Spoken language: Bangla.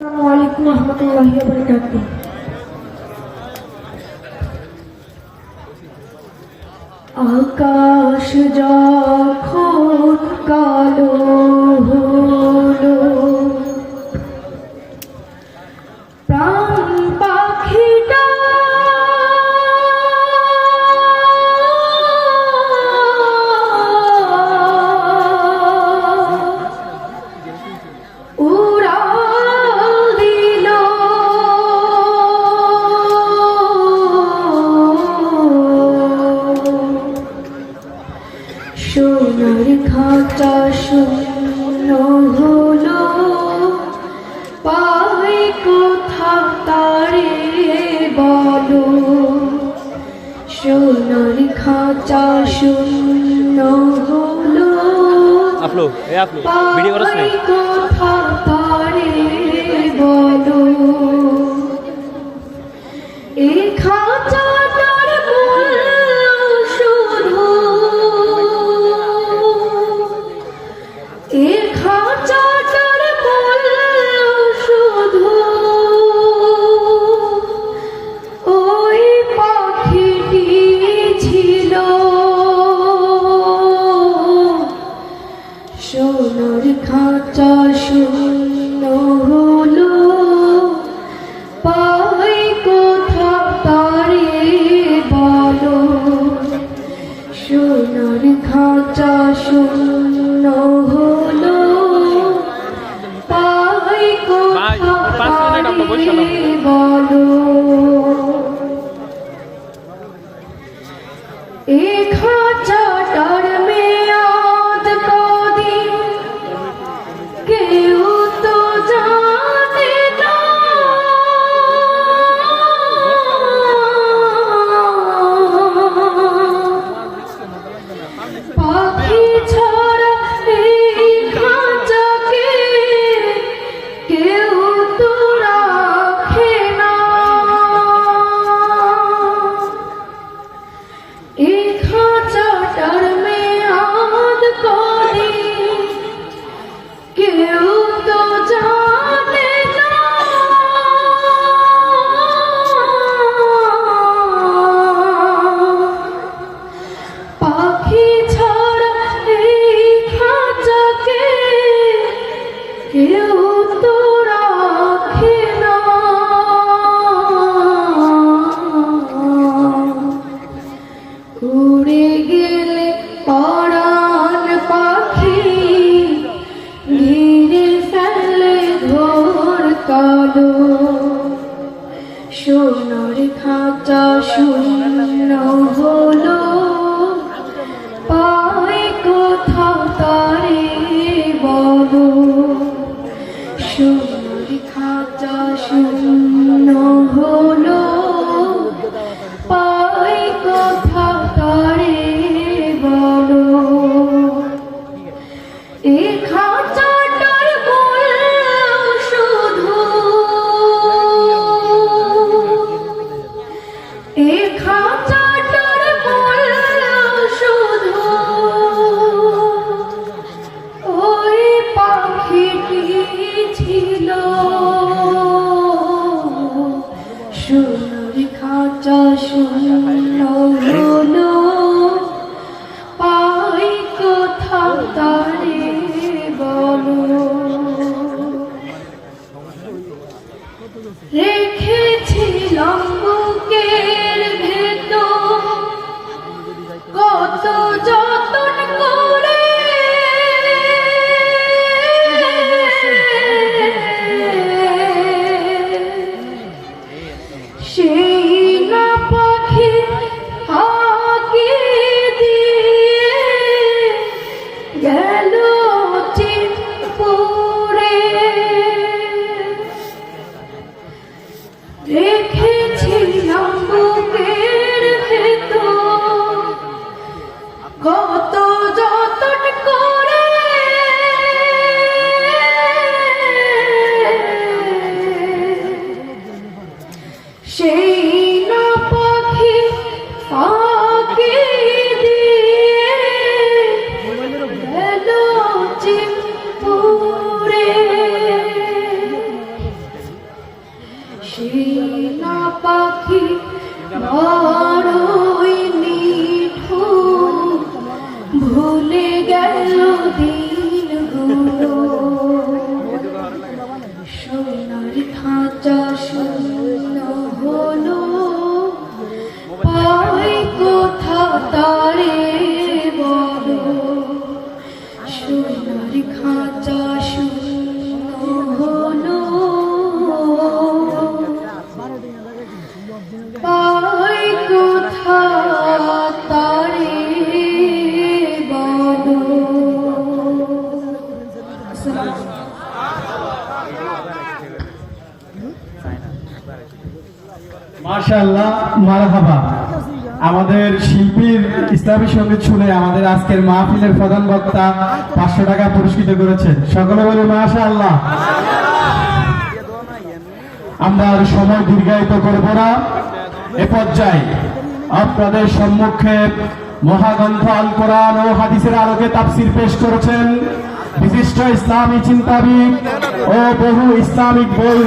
আসসালামু আলাইকুম রহমতুল্লাহি ওয়া বারাকাতুহু। আকাশ যখন কালো হলো, প্রাণ পাখিটা সোনার খাঁচা শূন্য হলো, পাই কোথা তারে বলো। সোনার খাঁচা শূন্য হলো, পাই কোথা তারে বলো। এই খাঁচাটার মূল্য শুধু, এই খাঁচাটার মূল্য শুধু ওই পাখিটি ছিল। সোনার খাঁচা শূন্য হলো, পাই কোথা তারে বলো। সোনার খাঁচা শূন্য হলো, পাই কোথা তারে বলো। এ খাঁচাটার মেয়াদ কদিন কেউ তো জানে না। পাখি ছাড়া এই খাঁচাকে কেউ তো রাখে না। এই খাঁচাটার মেয়াদ কদিন কেউ তো জানে না। পাখি ছাড়া এই খাঁচাকে কেউ তো রাখে না। উড়ে গেলে পরাণ পাখি, ঘিরে ফেলে ঘোর কালো। সোনার খাঁচা শূন্য হলো, পাই কোথা তারে বলো। সোনার খাঁচা শূন্য হলো, পাই কোথা তারে বলো। এ খাঁচাটার মূল্য শুধু, এ খাঁচাটার মূল্য শুধু ওই পাখিটি ছিল। সোনার খাঁচা শূন্য হলো, পাই কোথা তারে বলো। রেখেছিলাম বুকের ভেতর কত যতন করে, সেই না পাখি ফাঁকি দিয়ে গেল চিৎপুরে। রেখেছিলাম বুকের ভেতর কত সিনা পাখি বড়ই নিঠুর, ভুলে গেল দিনগুলো। সোনার খাঁচা শূন্য হলো, পাই কোথা তারে বলো। সোনার খাঁচা শূন্য হলো, পাই কোথা তারে বলো। মাশাআল্লাহ, মারহাবা। আমাদের শিল্পীর ইসলামী সঙ্গীত শুনে আমাদের আজকের মাহফিলের প্রধান বক্তা 500 টাকা পুরস্কৃত করেছেন। সকলে বলি মাশাআল্লাহ। আমরা আর সময় দীর্ঘায়িত করব না, এ পর্যায়ে আপনাদের সম্মুখে মহাগ্রন্থ আল কোরআন ও হাদিসের আলোকে তাফসীর পেশ করেছেন বিশিষ্ট ইসলামী চিন্তাবিদ ও বহু ইসলামিক বই